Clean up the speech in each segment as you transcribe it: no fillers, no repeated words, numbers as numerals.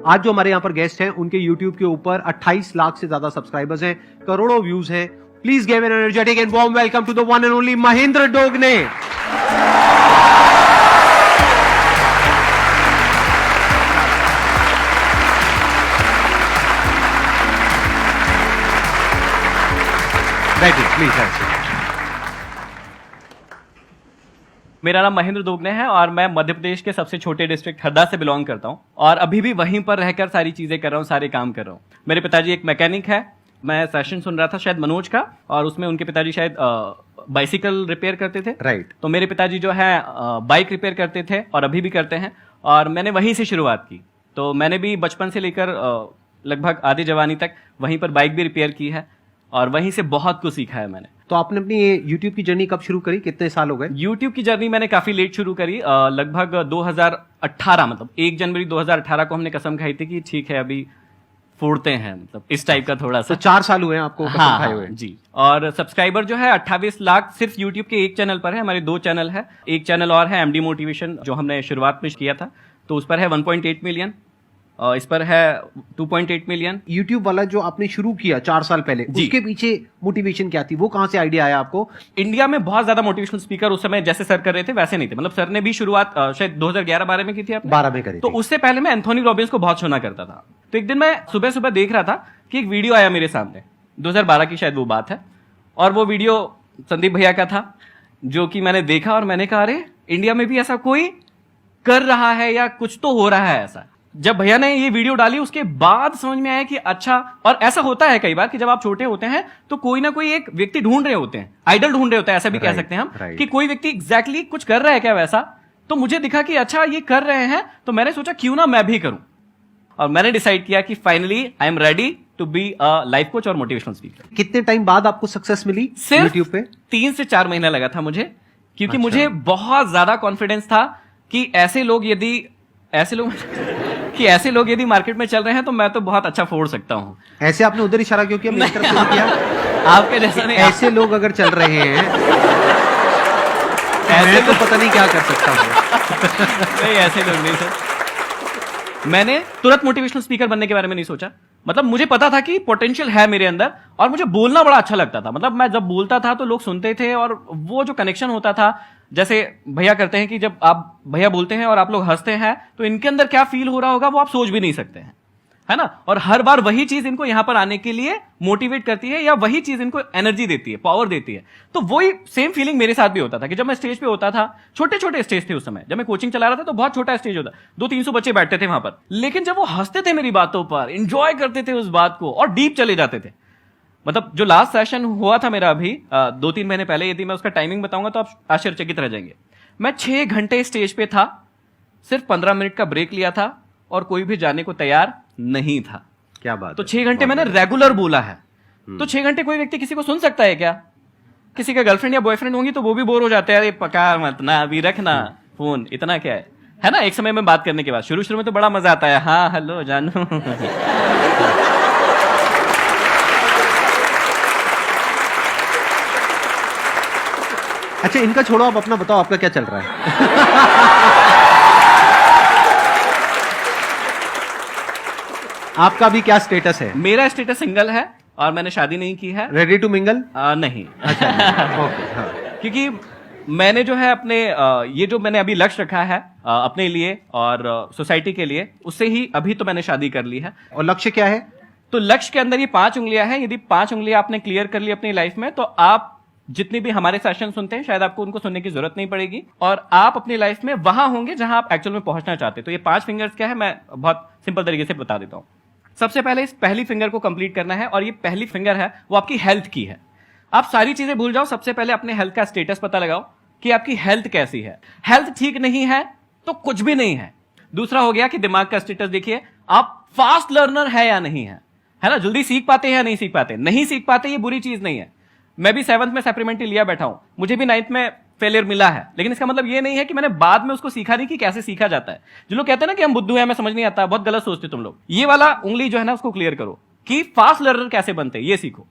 आज जो हमारे यहाँ पर गेस्ट हैं उनके यूट्यूब के ऊपर 28 लाख से ज्यादा सब्सक्राइबर्स हैं, करोड़ों व्यूज हैं। Please give an energetic and warm welcome to the one and only Mahendra Dogne. Please. मेरा नाम महेंद्र दोगने है और मैं मध्य प्रदेश के सबसे छोटे डिस्ट्रिक्ट हरदा से बिलोंग करता हूं और अभी भी वहीं पर रहकर सारी चीजें कर रहा हूं, सारे काम कर रहा हूं। मेरे पिताजी एक मैकेनिक है। मैं सेशन सुन रहा था शायद मनोज का, और उसमें उनके पिताजी शायद बाइसिकल रिपेयर करते थे। राइट। तो मेरे पिताजी जो है बाइक रिपेयर करते थे और अभी भी करते हैं, और मैंने वहीं से शुरुआत की। तो मैंने भी बचपन से लेकर लगभग आधी जवानी तक वहीं पर बाइक भी रिपेयर की है और वहीं से बहुत कुछ सीखा है मैंने। तो आपने अपनी ये यूट्यूब की जर्नी कब शुरू करी, कितने साल हो गए? यूट्यूब की जर्नी मैंने काफी लेट शुरू करी, लगभग 2018, मतलब 1 जनवरी 2018 को हमने कसम खाई थी कि ठीक है अभी फोड़ते हैं, मतलब इस टाइप का थोड़ा सा। तो 4 साल हुए हैं आपको कसम खाए हुए? जी। और सब्सक्राइबर जो है 28 लाख सिर्फ यूट्यूब के एक चैनल पर है। हमारे 2 चैनल है, एक चैनल और है एमडी मोटिवेशन जो हमने शुरुआत में किया था, तो उस पर है 1.8 मिलियन, इस पर है 2.8 मिलियन। यूट्यूब वाला जो आपने शुरू किया 4 साल पहले, उसके पीछे मोटिवेशन क्या थी, वो कहां से आइडिया आया आपको? इंडिया में बहुत ज्यादा मोटिवेशनल स्पीकर उस समय जैसे सर कर रहे थे वैसे नहीं थे। मतलब सर ने भी शुरुआत शायद 2011-12 में की थी आपने? 12 में करी। तो उससे पहले मैं एंथोनी रॉबिन्स को बहुत सुना करता था। तो एक दिन मैं सुबह सुबह देख रहा था कि एक वीडियो आया मेरे सामने, 2012 की शायद वो बात है, और वो वीडियो संदीप भैया का था, जो कि मैंने देखा और मैंने कहा अरे इंडिया में भी ऐसा कोई कर रहा है या कुछ तो हो रहा है ऐसा। जब भैया ने ये वीडियो डाली उसके बाद समझ में आया कि अच्छा, और ऐसा होता है कई बार कि जब आप छोटे होते हैं तो कोई ना कोई एक व्यक्ति ढूंढ रहे होते हैं, आइडल ढूंढ रहे होते हैं, ऐसा भी कह सकते हैं हम, कि कोई व्यक्ति एग्जैक्टली कुछ कर रहा है क्या वैसा। तो मुझे दिखा कि अच्छा ये कर रहे हैं, तो मैंने सोचा क्यों ना मैं भी करूं, और मैंने डिसाइड किया कि finally I am ready to be a life coach और मोटिवेशनल स्पीकर। कितने टाइम बाद आपको सक्सेस मिली सिर्फ यूट्यूब पे? 3 से 4 महीना लगा था मुझे, क्योंकि अच्छा। मुझे बहुत ज्यादा कॉन्फिडेंस था कि ऐसे लोग यदि मार्केट में चल रहे हैं तो मैं तो बहुत अच्छा फोड़ सकता हूं। ऐसे आपने उधर इशारा क्यों किया, मेरी तरफ क्यों किया? आपके जैसा नहीं। ऐसे लोग अगर चल रहे हैं ऐसे तो पता नहीं क्या कर सकता हूं। नहीं, ऐसे लोग नहीं सर। मैंने तुरंत मोटिवेशनल स्पीकर बनने के बारे में नहीं सोचा। मतलब मुझे पता था कि पोटेंशियल है मेरे अंदर, और मुझे बोलना बड़ा अच्छा लगता था। मतलब मैं जब बोलता था तो लोग सुनते थे, और वो जो कनेक्शन होता था, जैसे भैया करते हैं कि जब आप भैया बोलते हैं और आप लोग हंसते हैं तो इनके अंदर क्या फील हो रहा होगा वो आप सोच भी नहीं सकते हैं, है ना। और हर बार वही चीज इनको यहां पर आने के लिए मोटिवेट करती है, या वही चीज इनको एनर्जी देती है, पावर देती है। तो वही सेम फीलिंग मेरे साथ भी होता था कि जब मैं स्टेज पे होता था, छोटे छोटे स्टेज थे उस समय, जब मैं कोचिंग चला रहा था तो बहुत छोटा स्टेज होता, 200-300 बच्चे बैठते थे वहां पर, लेकिन जब वो हंसते थे मेरी बातों पर, इंजॉय करते थे उस बात को और डीप चले जाते थे। मतलब जो लास्ट सेशन हुआ था मेरा अभी 2-3 महीने पहले, यदि मैं उसका टाइमिंग बताऊंगा तो आप आश्चर्यचकित रह जाएंगे। मैं 6 घंटे स्टेज पे था, सिर्फ 15 मिनट का ब्रेक लिया था और कोई भी जाने को तैयार नहीं था। क्या बात। तो 6 घंटे मैंने रेगुलर बोला है। तो 6 घंटे कोई व्यक्ति किसी को सुन सकता है क्या? किसी का गर्लफ्रेंड या बॉयफ्रेंड होंगी तो वो भी बोर हो जाते हैं, अरे पका मत ना, अभी रखना फोन, इतना क्या है ना। एक समय में बात करने के बाद शुरू में तो बड़ा मजा आता है, हाँ हेलो जानू। अच्छा, इनका छोड़ो, आप अपना बताओ, आपका क्या चल रहा है? आपका भी क्या स्टेटस है? मेरा स्टेटस सिंगल है और मैंने शादी नहीं की है। Ready to mingle? नहीं। अच्छा। ओके। हाँ। क्योंकि मैंने जो है अपने ये जो मैंने अभी लक्ष्य रखा है अपने लिए और सोसाइटी के लिए, उससे ही अभी तो मैंने शादी कर ली है। और लक्ष्य क्या है? तो लक्ष्य के अंदर ये 5 उंगलियां हैं। यदि 5 उंगलियां आपने क्लियर कर ली अपनी लाइफ में, तो आप जितने भी हमारे सेशन सुनते हैं शायद आपको उनको सुनने की जरूरत नहीं पड़ेगी, और आप अपनी लाइफ में वहां होंगे जहां आप एक्चुअल में पहुंचना चाहते हैं। तो ये 5 फिंगर्स क्या है, मैं बहुत सिंपल तरीके से बता देता हूं। सबसे पहले इस पहली फिंगर को कंप्लीट करना है, और ये पहली फिंगर है वो आपकी हेल्थ की है। आप सारी चीजें भूल जाओ, सबसे पहले अपने हेल्थ का स्टेटस पता लगाओ कि आपकी हेल्थ कैसी है। हेल्थ ठीक नहीं है तो कुछ भी नहीं है। दूसरा हो गया कि दिमाग का स्टेटस देखिए, आप फास्ट लर्नर है या नहीं है ना, जल्दी सीख पाते हैं या नहीं सीख पाते। नहीं सीख पाते ये बुरी चीज नहीं है। मैं भी 7th में सप्लीमेंट्री लिया बैठा हूं, मुझे भी 9th में फेलियर मिला है, लेकिन इसका मतलब ये नहीं है कि मैंने बाद में उसको सीखा नहीं कि कैसे सीखा जाता है। जो लोग कहते हैं ना कि हम बुद्धू हैं, हमें समझ नहीं आता, बहुत गलत सोचते तुम लोग। ये वाला उंगली जो है ना उसको क्लियर करो कि फास्ट लर्नर कैसे बनते हैं, ये सीखो।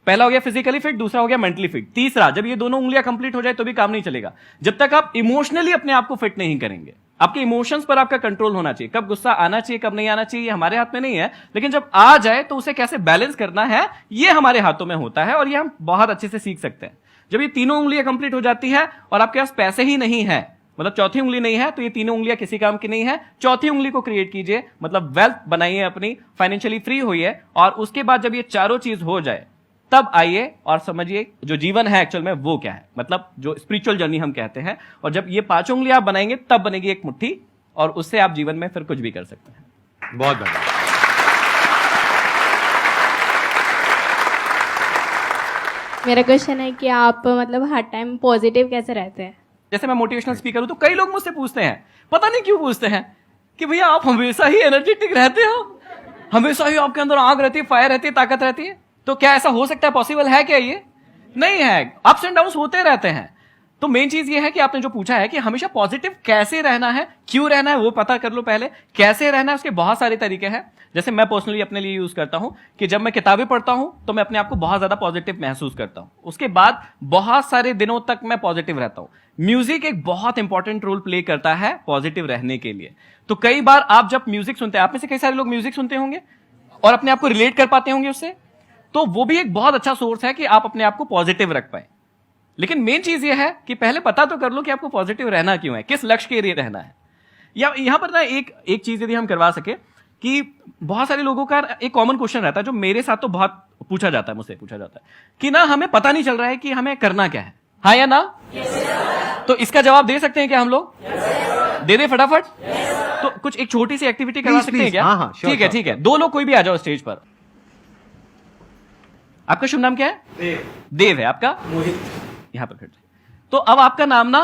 पहला हो गया फिजिकली फिट, दूसरा हो गया मेंटली फिट, तीसरा जब ये दोनों उंगलियां कंप्लीट हो जाए तो भी काम नहीं चलेगा जब तक आप इमोशनली अपने आप को फिट नहीं करेंगे। आपके इमोशंस पर आपका कंट्रोल होना चाहिए। कब गुस्सा आना चाहिए, कब नहीं आना चाहिए, ये हमारे हाथ में नहीं है, लेकिन जब आ जाए तो उसे कैसे बैलेंस करना है ये हमारे हाथों में होता है, और ये हम बहुत अच्छे से सीख सकते हैं। जब ये तीनों उंगलियां कंप्लीट हो जाती है और आपके पास पैसे ही नहीं है, मतलब चौथी उंगली नहीं है, तो ये तीनों उंगलियां किसी काम की नहीं है। चौथी उंगली को क्रिएट कीजिए, मतलब वेल्थ बनाइए अपनी, फाइनेंशियली फ्री होइए, और उसके बाद जब ये चारों चीज हो जाए तब आइए और समझिए जो जीवन है एक्चुअल में वो क्या है, मतलब जो स्पिरिचुअल जर्नी हम कहते हैं। और जब ये पांचों उंगली आप बनाएंगे तब बनेगी एक मुट्ठी, और उससे आप जीवन में फिर कुछ भी कर सकते हैं। बहुत बढ़िया। मेरा क्वेश्चन है कि आप मतलब हर टाइम पॉजिटिव कैसे रहते हैं? जैसे मैं मोटिवेशनल स्पीकर हूं तो कई लोग मुझसे पूछते हैं, पता नहीं क्यों पूछते हैं, कि भैया आप हमेशा ही एनर्जेटिक रहते हो, हमेशा ही आपके अंदर आग रहती है, फायर रहती है, ताकत रहती है, तो क्या ऐसा हो सकता है, पॉसिबल है क्या? ये नहीं है, अप्स एंड डाउन्स होते रहते हैं। तो मेन चीज ये है कि आपने जो पूछा है कि हमेशा पॉजिटिव कैसे रहना है, क्यों रहना है, वो पता कर लो पहले। कैसे रहना है उसके बहुत सारे तरीके हैं। जैसे मैं पर्सनली अपने लिए यूज करता हूं कि जब मैं किताबें पढ़ता हूं तो मैं अपने आप को बहुत ज्यादा पॉजिटिव महसूस करता हूं, उसके बाद बहुत सारे दिनों तक मैं पॉजिटिव रहता हूं। म्यूजिक एक बहुत इंपॉर्टेंट रोल प्ले करता है पॉजिटिव रहने के लिए। तो कई बार आप जब म्यूजिक सुनते हैं, आप में से कई सारे लोग म्यूजिक सुनते होंगे और अपने आप को रिलेट कर पाते होंगे उससे, तो वो भी एक बहुत अच्छा सोर्स है कि आप अपने आप को पॉजिटिव रख पाए। लेकिन मेन चीज ये है कि पहले पता तो कर लो कि आपको पॉजिटिव रहना क्यों है, किस लक्ष्य के लिए रहना है। या यहां पर ना एक चीज यदि हम करवा सके कि बहुत सारे लोगों का एक कॉमन क्वेश्चन रहता है, जो मेरे साथ तो बहुत पूछा जाता है, मुझसे पूछा जाता है कि ना हमें पता नहीं चल रहा है कि हमें करना क्या है, हाँ या ना? तो इसका जवाब दे सकते हैं क्या हम लोग? दे दे फटाफट। तो कुछ एक छोटी सी एक्टिविटी करवा सकते हैं क्या? हाँ, ठीक है, ठीक है, दो लोग कोई भी आ जाओ स्टेज पर। आपका शुभ नाम क्या है? देव है। आपका? मोहित। यहां पर खड़े। तो अब आपका नाम ना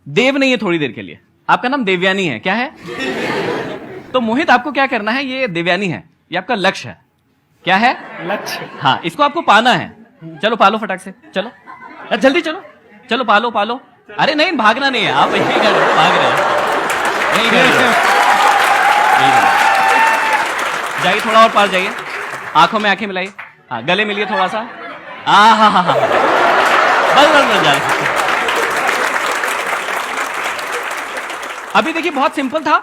देव नहीं है, थोड़ी देर के लिए आपका नाम देवयानी है। क्या है? तो मोहित आपको क्या करना है, ये देवयानी है, ये आपका लक्ष्य है। क्या है? लक्ष्य। हाँ, इसको आपको पाना है। चलो पालो फटाक से, चलो जल्दी चलो, चलो पालो पालो। अरे नहीं, भागना नहीं है, आप यही कर रहे हो, भाग रहे हो, यही कर रहे हो। जाइए थोड़ा और पास जाइए, आंखों में आंखें मिलाइए, हाँ गले मिलिए थोड़ा सा। हाँ, बस जाए। अभी देखिए बहुत सिंपल था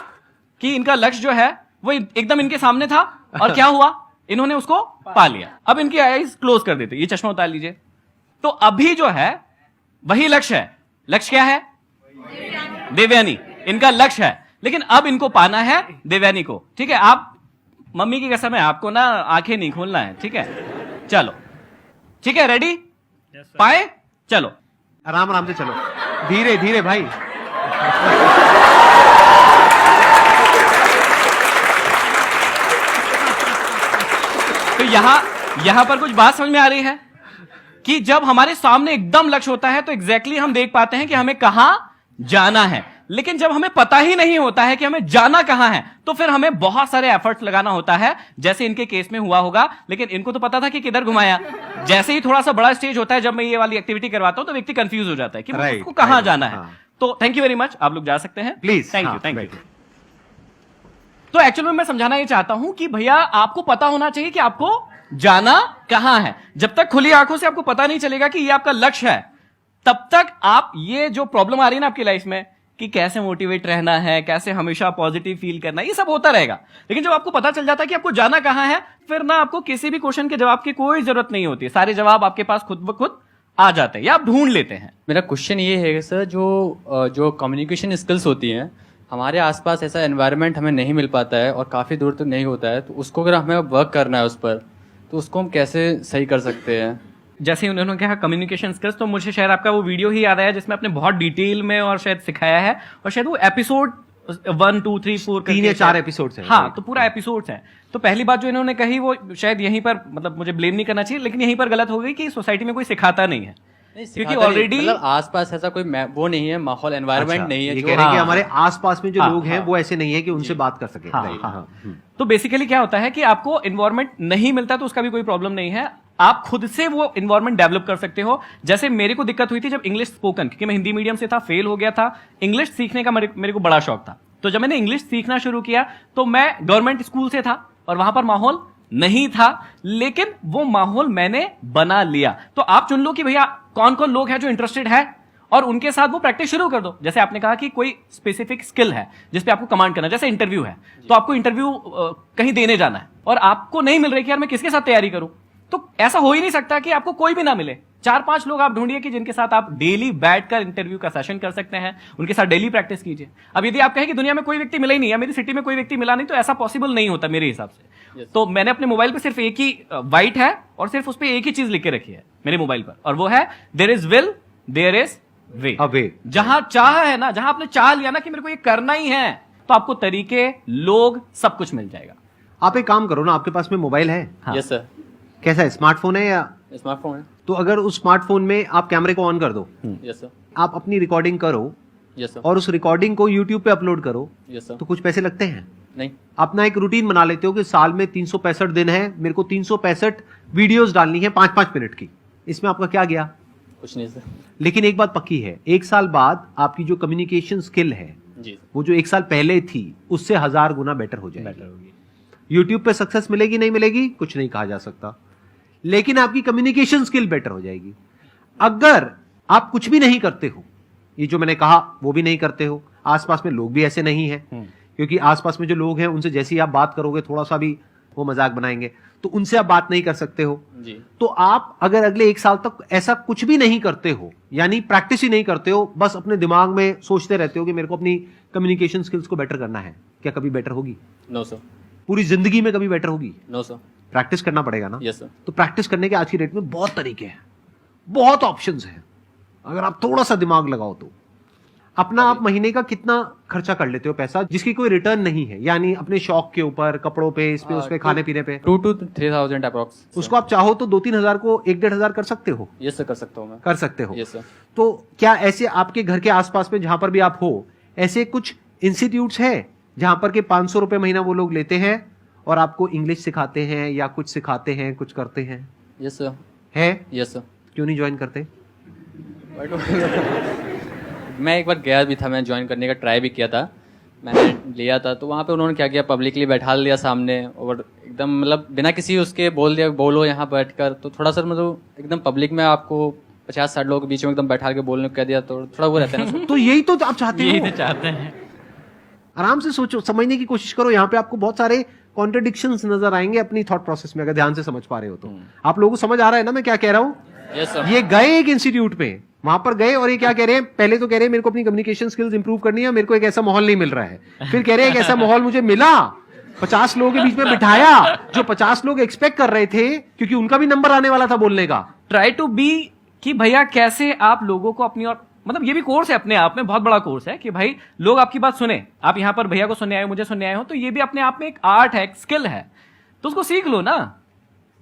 कि इनका लक्ष्य जो है वो एकदम इनके सामने था, और क्या हुआ, इन्होंने उसको पा लिया। अब इनकी आईज क्लोज कर देते, ये चश्मा उतार लीजिए। तो अभी जो है वही लक्ष्य है। लक्ष्य क्या है? देवयानी इनका लक्ष्य है, लेकिन अब इनको पाना है देवयानी को। ठीक है, आप मम्मी की कसम है, आपको ना आंखें नहीं खोलना है, ठीक है? चलो ठीक है, रेडी? पाए? चलो आराम आराम से चलो, धीरे धीरे भाई। तो यहां पर कुछ बात समझ में आ रही है कि जब हमारे सामने एकदम लक्ष्य होता है तो एग्जैक्टली हम देख पाते हैं कि हमें कहां जाना है। लेकिन जब हमें पता ही नहीं होता है कि हमें जाना कहां है, तो फिर हमें बहुत सारे एफर्ट्स लगाना होता है, जैसे इनके केस में हुआ होगा। लेकिन इनको तो पता था कि किधर घुमाया। जैसे ही थोड़ा सा बड़ा स्टेज होता है, जब मैं ये वाली एक्टिविटी करवाता हूं, तो व्यक्ति कंफ्यूज हो जाता है कि उसको कहां जाना है। तो थैंक यू वेरी मच, आप लोग जा सकते हैं प्लीज। Thank you. तो एक्चुअली में मैं समझाना ये चाहता हूं कि भैया आपको पता होना चाहिए कि आपको जाना कहां है। जब तक खुली आंखों से आपको पता नहीं चलेगा कि ये आपका लक्ष्य है, तब तक आप ये जो प्रॉब्लम आ रही है ना आपकी लाइफ में कि कैसे मोटिवेट रहना है, कैसे हमेशा पॉजिटिव फील करना है, ये सब होता रहेगा। लेकिन जब आपको पता चल जाता है कि आपको जाना कहां है, फिर ना आपको किसी भी क्वेश्चन के जवाब की कोई जरूरत नहीं होती है। सारे जवाब आपके पास खुद ब खुद आ जाते हैं या आप ढूंढ लेते हैं। मेरा क्वेश्चन ये है सर, जो कम्युनिकेशन स्किल्स होती हैं, हमारे आसपास ऐसा एनवायरनमेंट हमें नहीं मिल पाता है और काफ़ी दूर तक नहीं होता है, तो उसको अगर हमें वर्क करना है उस पर, तो उसको हम कैसे सही कर सकते हैं? जैसे उन्होंने कहा कम्युनिकेशन स्किल्स, तो मुझे शायद आपका वो वीडियो ही याद आया जिसमें आपने बहुत डिटेल में और शायद सिखाया है, और शायद वो एपिसोड 1 2 3 4 3 या 4 एपिसोड्स हैं। हाँ, तो पूरा एपिसोड्स हैं। तो पहली बात जो इन्होंने कही वो शायद यहीं पर, मतलब मुझे ब्लेम नहीं करना चाहिए, लेकिन यहीं पर गलत हो गई कि सोसाइटी में कोई सिखाता नहीं है, क्योंकि ऑलरेडी मतलब आसपास ऐसा कोई वो नहीं है, माहौल एनवायरनमेंट नहीं है। ये कह रहे हैं कि हमारे आसपास में जो लोग हैं वो ऐसे नहीं है कि उनसे बात कर सके। तो बेसिकली क्या होता है कि आपको एनवायरनमेंट नहीं मिलता तो उसका भी कोई प्रॉब्लम नहीं है, आप खुद से वो एनवायरनमेंट डेवलप कर सकते हो। जैसे मेरे को दिक्कत हुई थी जब इंग्लिश स्पोकन, क्योंकि मैं हिंदी मीडियम से था, फेल हो गया था। इंग्लिश सीखने का मेरे को बड़ा शौक था। तो जब मैंने इंग्लिश सीखना शुरू किया तो मैं गवर्नमेंट स्कूल से था और वहां पर माहौल नहीं था, लेकिन वो माहौल मैंने बना लिया। तो आप चुन लो कि भैया कौन कौन लोग हैं जो इंटरेस्टेड है, और उनके साथ वो प्रैक्टिस शुरू कर दो। जैसे आपने कहा कि कोई स्पेसिफिक स्किल है जिस पे आपको कमांड करना है, जैसे इंटरव्यू है, तो आपको इंटरव्यू कहीं देने जाना है और आपको नहीं मिल रही कि यार मैं किसके साथ तैयारी करूं, तो ऐसा हो ही नहीं सकता कि आपको कोई भी ना मिले। 4-5 लोग आप ढूंढिए कि जिनके साथ आप डेली बैठकर इंटरव्यू का सेशन कर सकते हैं, उनके साथ डेली प्रैक्टिस कीजिए। अब यदि आप कहें कि दुनिया में कोई व्यक्ति मिला ही नहीं, या मेरी सिटी में कोई व्यक्ति मिला नहीं, तो ऐसा पॉसिबल नहीं होता मेरे हिसाब से। तो मैंने अपने मोबाइल पे सिर्फ एक ही व्हाइट है और सिर्फ उस पर एक ही चीज लिख के रखी है मेरे मोबाइल पर, और वो है there is will there is way. जहां चाह है ना, जहां आपने चाह लिया ना कि मेरे को ये करना ही है, तो आपको तरीके, लोग, सब कुछ मिल जाएगा। आप एक काम करो ना, आपके पास में मोबाइल है? Yes sir. कैसा है, स्मार्टफोन है या? स्मार्टफोन है। तो अगर उस स्मार्टफोन में आप कैमरे को ऑन कर दो, यस सर। आप अपनी रिकॉर्डिंग करो यस सर। और उस रिकॉर्डिंग को यूट्यूब पे अपलोड करो, यस सर। तो कुछ पैसे लगते हैं? नहीं। अपना एक रूटीन बना लेते हो कि साल में 365 दिन है, मेरे को 365 वीडियोस डालनी है 5-5 मिनट की, इसमें आपका क्या गया? कुछ नहीं सर। लेकिन एक बात पक्की है, एक साल बाद आपकी जो कम्युनिकेशन स्किल है जी। वो जो एक साल पहले थी उससे 1000 गुना बेटर हो जाएगी। यूट्यूब पे सक्सेस मिलेगी नहीं मिलेगी कुछ नहीं कहा जा सकता, लेकिन आपकी कम्युनिकेशन स्किल बेटर हो जाएगी। अगर आप कुछ भी नहीं करते हो, ये जो मैंने कहा वो भी नहीं करते हो, आसपास में लोग भी ऐसे नहीं है, क्योंकि आसपास में जो लोग हैं उनसे जैसे ही आप बात करोगे थोड़ा सा भी वो मजाक बनाएंगे, तो उनसे आप बात नहीं कर सकते हो जी। तो आप अगर अगले एक साल तक ऐसा कुछ भी नहीं करते हो, यानी प्रैक्टिस ही नहीं करते हो, बस अपने दिमाग में सोचते रहते हो कि मेरे को अपनी कम्युनिकेशन स्किल्स को बेटर करना है, क्या कभी बेटर होगी? No sir. पूरी जिंदगी में कभी बेटर होगी? No sir. प्रैक्टिस करना पड़ेगा ना। Yes sir. तो प्रैक्टिस करने के आज की डेट में बहुत तरीके हैं, बहुत ऑप्शंस हैं, अगर आप थोड़ा सा दिमाग लगाओ तो। अपना आप महीने का कितना खर्चा कर लेते हो पैसा जिसकी कोई रिटर्न नहीं है, यानी अपने शौक के ऊपर, कपड़ों पे, इस पे, उस पे, खाने पीने पे? 2 to 3,000 अप्रॉक्स। उसको आप चाहो तो 2-3 हजार को 1-1.5 हजार कर सकते हो? यस सर, कर सकता हूँ मैं। कर सकते हो। Yes sir. तो क्या ऐसे आपके घर के आसपास में जहां पर भी आप हो, ऐसे कुछ इंस्टीट्यूट्स है जहां पर के 500 रुपए महीना वो लोग लेते हैं और आपको इंग्लिश सिखाते हैं या कुछ सिखाते हैं, कुछ करते हैं? Yes sir. है? Yes sir. क्यों नहीं ज्वाइन करते? मैं एक बार गया भी था, मैं ज्वाइन करने का ट्राई भी किया था, मैंने लिया था, तो वहाँ पे उन्होंने क्या किया, पब्लिकली बैठा लिया सामने और एकदम मतलब बिना किसी उसके बोल दिया बोलो यहाँ बैठकर, तो थोड़ा सा मतलब एकदम पब्लिक में आपको 50-60 लोगों के बीच में एकदम बैठा के बोलने को कह दिया, तो थोड़ा वो रहता है ना। तो यही तो आप चाहते यही हो। तो चाहते हैं। आराम से सोचो, समझने की कोशिश करो, यहाँ पे आपको बहुत सारे कॉन्ट्रडिक्शंस नजर आएंगे अपनी थॉट प्रोसेस में, अगर ध्यान से समझ पा रहे हो तो। आप लोगों को समझ आ रहा है ना मैं क्या कह रहा हूँ? Yes sir. ये गए एक इंस्टीट्यूट में, वहां पर गए और ये क्या कह रहे हैं, पहले तो कह रहे हैं मेरे को अपनी कम्युनिकेशन स्किल्स इंप्रूव करनी है, मेरे को एक ऐसा माहौल नहीं मिल रहा है, फिर कह रहे हैं एक ऐसा माहौल मुझे मिला, 50 लोगों के बीच में बिठाया, जो 50 लोग एक्सपेक्ट कर रहे थे क्योंकि उनका भी नंबर आने वाला था बोलने का। ट्राई टू बी कि भैया कैसे आप लोगों को अपनी, और मतलब ये भी कोर्स है अपने आप में, बहुत बड़ा कोर्स है कि भाई लोग आपकी बात सुने। आप यहां पर भैया को सुनने आए हो, मुझे सुनने आए हो, तो ये भी अपने आप में एक आर्ट है, एक स्किल है, तो उसको सीख लो ना।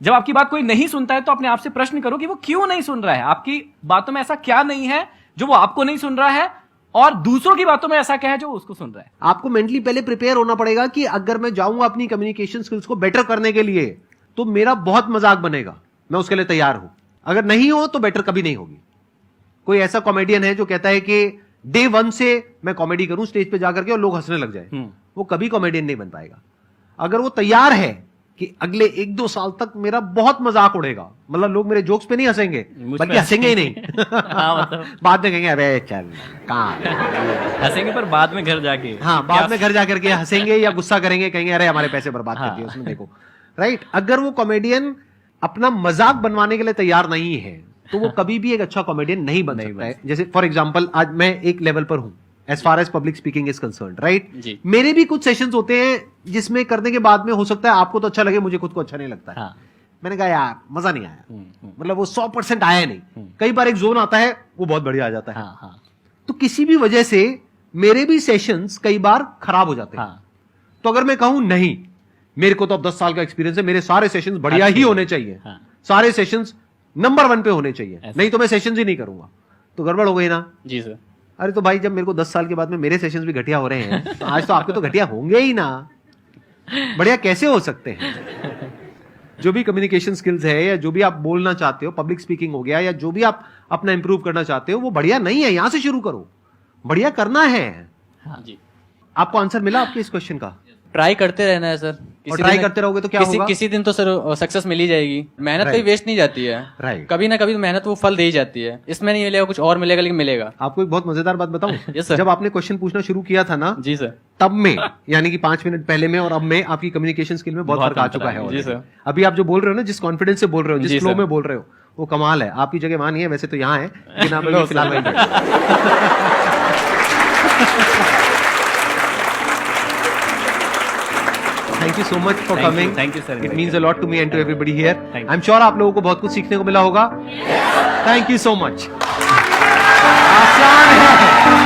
जब आपकी बात कोई नहीं सुनता है तो अपने आप से प्रश्न करो कि वो क्यों नहीं सुन रहा है, आपकी बातों में ऐसा क्या नहीं है जो वो आपको नहीं सुन रहा है, और दूसरों की बातों में ऐसा क्या है जो उसको सुन रहा है। आपको मेंटली पहले प्रिपेयर होना पड़ेगा कि अगर मैं जाऊंगा अपनी कम्युनिकेशन स्किल्स को बेटर करने के लिए तो मेरा बहुत मजाक बनेगा, मैं उसके लिए तैयार हूं। अगर नहीं हो तो बेटर कभी नहीं होगी। कोई ऐसा कॉमेडियन है जो कहता है कि डे 1 से मैं कॉमेडी करूं स्टेज पे जाकर के और लोग हंसने लग जाए, वो कभी कॉमेडियन नहीं बन पाएगा। अगर वो तैयार है कि अगले 1-2 साल तक मेरा बहुत मजाक उड़ेगा, मतलब लोग मेरे जोक्स पे नहीं हंसेंगे, बल्कि हंसेंगे ही नहीं। हाँ, मतलब बाद में कहेंगे अबे चल कहाँ हंसेंगे पर बाद में घर जाके, हाँ बाद में घर जाकर के हंसेंगे या गुस्सा करेंगे, कहेंगे अरे हमारे पैसे बर्बाद कर दिए उसमें देखो। राइट? अगर वो कॉमेडियन अपना मजाक बनवाने के लिए तैयार नहीं है तो वो कभी भी एक अच्छा कॉमेडियन नहीं बन सकता है। जैसे फॉर एग्जांपल आज मैं एक लेवल पर हूं as far as public speaking is concerned, right? जी। मेरे भी कुछ सेशंस होते हैं जिसमें करने के बाद में हो सकता है आपको तो अच्छा लगे, मुझे खुद को अच्छा नहीं लगता है। हाँ। मैंने कहा यार मजा नहीं आया, मतलब वो 100% आया नहीं। कई बार एक जोन आता है वो बहुत बढ़िया आ जाता है। हाँ, हाँ, तो किसी भी वजह से मेरे भी सेशंस कई बार खराब हो जाते हैं। हाँ। तो अगर मैं कहूं नहीं मेरे को तो अब 10 साल का एक्सपीरियंस है, मेरे सारे सेशंस बढ़िया ही होने चाहिए, हाँ। सारे सेशंस नंबर 1 पे होने चाहिए, नहीं तो मैं सेशंस ही नहीं करूंगा, तो गड़बड़ हो गई ना। जी सर। अरे तो भाई जब मेरे को 10 साल के बाद में मेरे सेशंस भी घटिया हो रहे हैं तो आज तो आपके तो घटिया होंगे ही ना। बढ़िया कैसे हो सकते हैं? जो भी कम्युनिकेशन स्किल्स है या जो भी आप बोलना चाहते हो, पब्लिक स्पीकिंग हो गया या जो भी आप अपना इंप्रूव करना चाहते हो, वो बढ़िया नहीं है, यहां से शुरू करो, बढ़िया करना है। हाँ जी। आपको आंसर मिला आपके इस क्वेश्चन का? ट्राई करते रहना है सर। और ट्राई करते रहोगे तो क्या होगा? किसी दिन तो सर सक्सेस मिल ही जाएगी। मेहनत कभी Right. वेस्ट नहीं जाती है। Right. कभी ना कभी मेहनत वो फल दे ही जाती है। इसमें नहीं मिलेगा, कुछ और मिलेगा, लेकिन मिलेगा। आपको एक बहुत मजेदार बात बताऊं? Yes, sir. जब आपने क्वेश्चन पूछना शुरू किया था ना, जी सर। तब में यानी कि 5 मिनट पहले में और अब में आपकी कम्युनिकेशन स्किल में बहुत बहुत फर्क आ अंतर चुका है। है जी already। सर। अभी आप जो बोल रहे हो ना, जिस कॉन्फिडेंस से बोल रहे हो, जिस जी फ्लो सर। में बोल रहे हो, वो कमाल है। आपकी जगह वहां नहीं है, वैसे तो यहाँ है, लेकिन आप अभी No, फिलहाल sir. वहीं बैठे। Thank you so much for Thank you, coming. thank you, sir. It means a lot to me and to everybody here. Thank you. I'm sure आप लोगों को बहुत कुछ सीखने को मिला होगा. Thank you so much. आसान है.